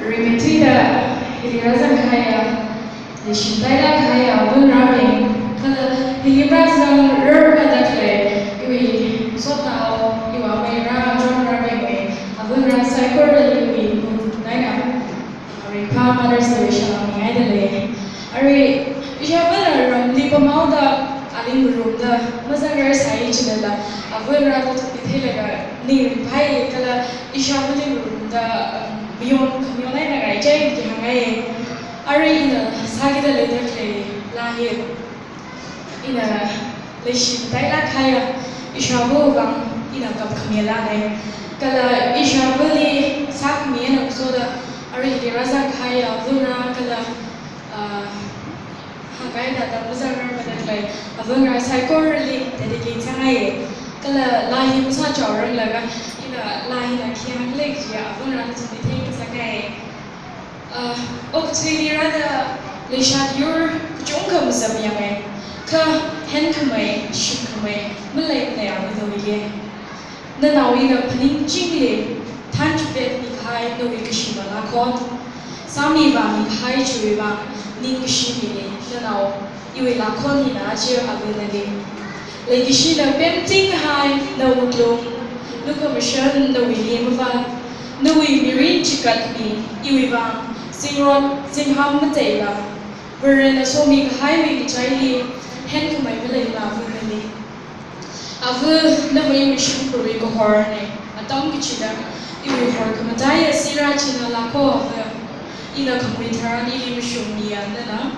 Rimetida, Hirirazan Kaya, the Shintaya Kaya, Bunrabi, Hilibrazan, Rurbadatwe, Iwi, Sotao, Iwamera, John Rabi, Abunra, Psychorally, Naina, Ripa, Mother's Division, Idle, Ari, Ishabella, Lipamauda, Alimurunda, Mazagar Sai Chilla, Abunra, Pithilaga, Near Pai, Kala, Ishabella, beyond community na jay dihangai ari ina sagida later kay lahi ina leshi taila kaya ishabu bang ina kap khamela ne kala ishabuli sak miena usoda ari diraza kaya duna kala hakai da da muzar badaklai avunga psychorally dedicate sangai kala lahi musa chawrang laga ina lahi na khiang lek ya avunga chumi Octavia Lishat your Junkum Sabiame, Ka Henkame, Shukame, Malay with Oye. The Nawina Panin Jingli, Tanjbet Nikai, no Vikashima Lakon, Sami Bami, Hai Chuiva, Ningashimi, the Now, Iwi Lakon in Ajir Abiladi. Lady Shida Benting High, no gloom, look a mission, no William. Nui mirin chikat mi iwiba singron singham matela verena somi highway chaili hen kumai belela vereni avu nawi mission puri ko horne atam kichida iwi hor kamataya sira china lako ina kamui tharan ili mission ni andana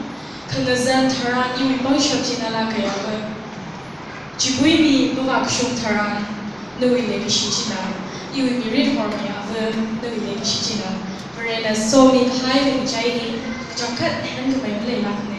khangazan tharan iwi bangshap china lakaya chibui mi bawak shung tharan nui le kichina iwi mirin horne the village, Verena, so me high and shiny, chocolate and the way